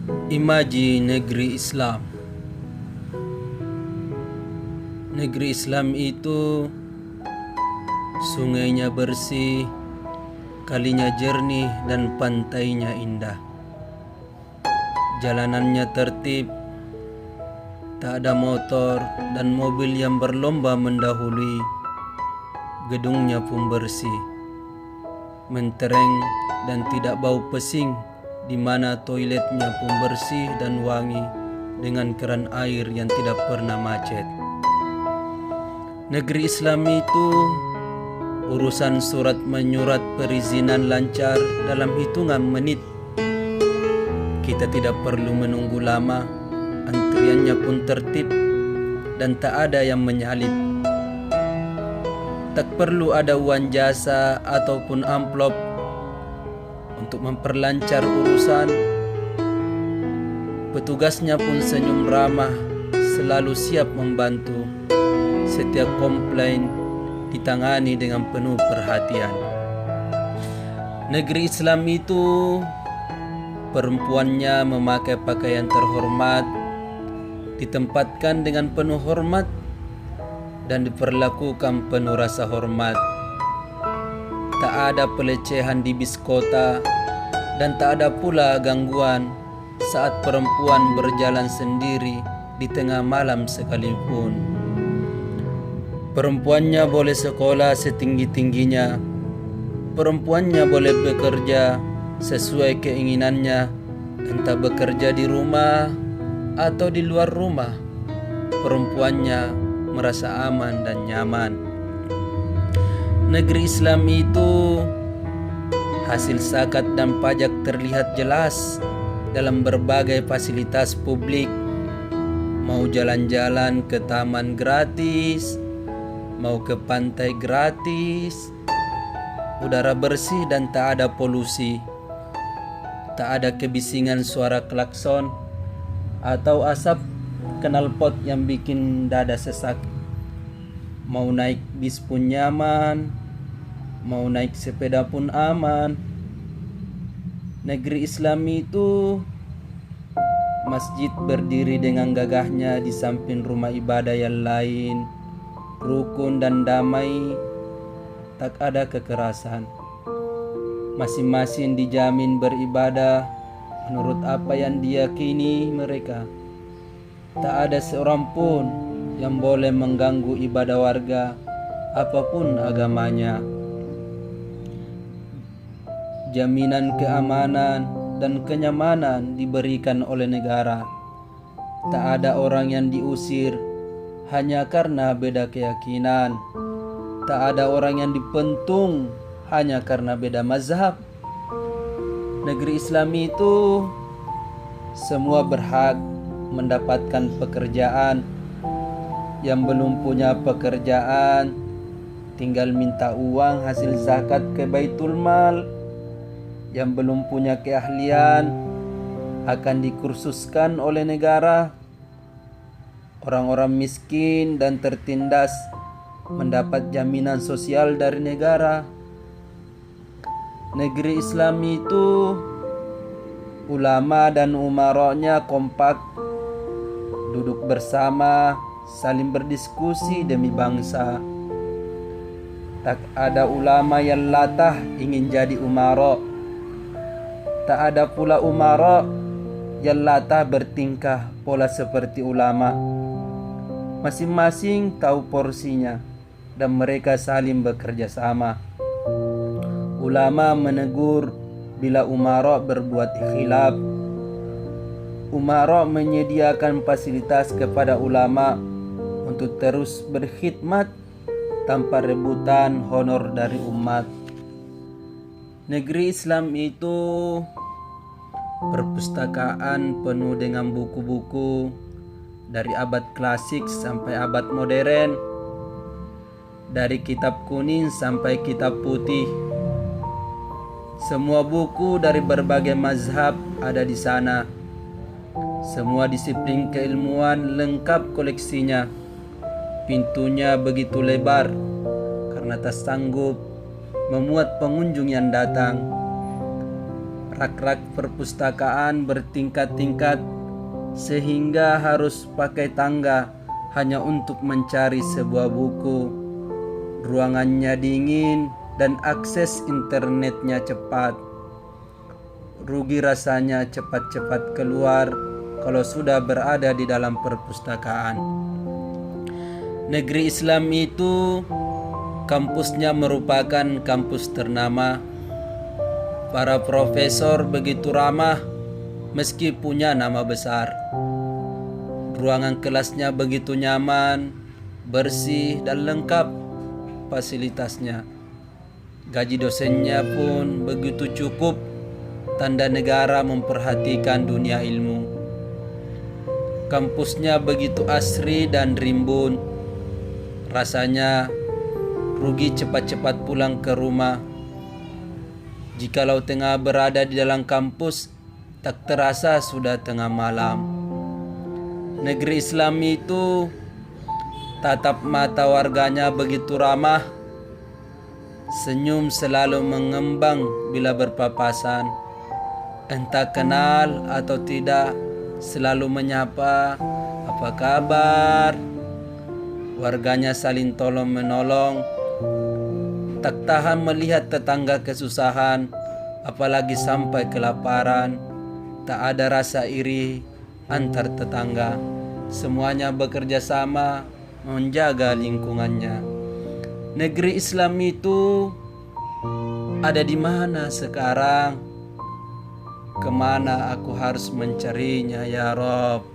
Imaji negeri Islam. Negeri Islam itu sungainya bersih, kalinya jernih dan pantainya indah. Jalanannya tertib, tak ada motor dan mobil yang berlomba mendahului. Gedungnya pun bersih, mentereng dan tidak bau pesing, di mana toiletnya pun bersih dan wangi dengan keran air yang tidak pernah macet. Negeri Islam itu urusan surat menyurat perizinan lancar dalam hitungan menit. Kita tidak perlu menunggu lama, antriannya pun tertib dan tak ada yang menyalip. Tak perlu ada uang jasa ataupun amplop untuk memperlancar urusan. Petugasnya pun senyum ramah, selalu siap membantu. Setiap komplain ditangani dengan penuh perhatian. Negeri Islam itu perempuannya memakai pakaian terhormat, ditempatkan dengan penuh hormat dan diperlakukan penuh rasa hormat. Tak ada pelecehan di bis kota dan tak ada pula gangguan saat perempuan berjalan sendiri di tengah malam sekalipun. Perempuannya boleh sekolah setinggi-tingginya. Perempuannya boleh bekerja sesuai keinginannya, entah bekerja di rumah atau di luar rumah. Perempuannya merasa aman dan nyaman. Negeri Islam itu hasil zakat dan pajak terlihat jelas dalam berbagai fasilitas publik. Mau jalan-jalan ke taman gratis, mau ke pantai gratis, udara bersih dan tak ada polusi. Tak ada kebisingan suara klakson atau asap knalpot yang bikin dada sesak. Mau naik bis pun nyaman, mau naik sepeda pun aman. Negeri Islam itu masjid berdiri dengan gagahnya di samping rumah ibadah yang lain, rukun dan damai, tak ada kekerasan. Masing-masing dijamin beribadah menurut apa yang diyakini mereka. Tak ada seorang pun yang boleh mengganggu ibadah warga, apapun agamanya. Jaminan keamanan dan kenyamanan diberikan oleh negara. Tak ada orang yang diusir hanya karena beda keyakinan. Tak ada orang yang dipentung hanya karena beda mazhab. Negeri Islam itu semua berhak mendapatkan pekerjaan. Yang belum punya pekerjaan tinggal minta uang hasil zakat ke Baitul Mal. Yang belum punya keahlian akan dikursuskan oleh negara. Orang-orang miskin dan tertindas mendapat jaminan sosial dari negara. Negeri Islam itu ulama dan umaranya kompak, duduk bersama, saling berdiskusi demi bangsa. Tak ada ulama yang latah ingin jadi umara. Tak ada pula umara yang latah bertingkah pola seperti ulama. Masing-masing tahu porsinya dan mereka saling bekerja sama. Ulama menegur bila umara berbuat khilaf. Umara menyediakan fasilitas kepada ulama untuk terus berkhidmat tanpa rebutan honor dari umat. Negeri Islam itu perpustakaan penuh dengan buku-buku dari abad klasik sampai abad modern, dari kitab kuning sampai kitab putih. Semua buku dari berbagai mazhab ada di sana. Semua disiplin keilmuan lengkap koleksinya. Pintunya begitu lebar karena tak sanggup memuat pengunjung yang datang. Rak-rak perpustakaan bertingkat-tingkat sehingga harus pakai tangga hanya untuk mencari sebuah buku. Ruangannya dingin dan akses internetnya cepat. Rugi rasanya cepat-cepat keluar kalau sudah berada di dalam perpustakaan. Negeri Islam itu kampusnya merupakan kampus ternama. Para profesor begitu ramah meski punya nama besar. Ruangan kelasnya begitu nyaman, bersih dan lengkap fasilitasnya. Gaji dosennya pun begitu cukup, tanda negara memperhatikan dunia ilmu. Kampusnya begitu asri dan rimbun. Rasanya rugi cepat-cepat pulang ke rumah. Jikalau tengah berada di dalam kampus, tak terasa sudah tengah malam. Negeri Islam itu tatap mata warganya begitu ramah. Senyum selalu mengembang bila berpapasan. Entah kenal atau tidak, selalu menyapa, "Apa kabar?" Warganya saling tolong menolong. Tak tahan melihat tetangga kesusahan, apalagi sampai kelaparan. Tak ada rasa iri antar tetangga. Semuanya bekerja sama menjaga lingkungannya. Negeri Islam itu ada di mana sekarang? Kemana aku harus mencarinya ya Rob?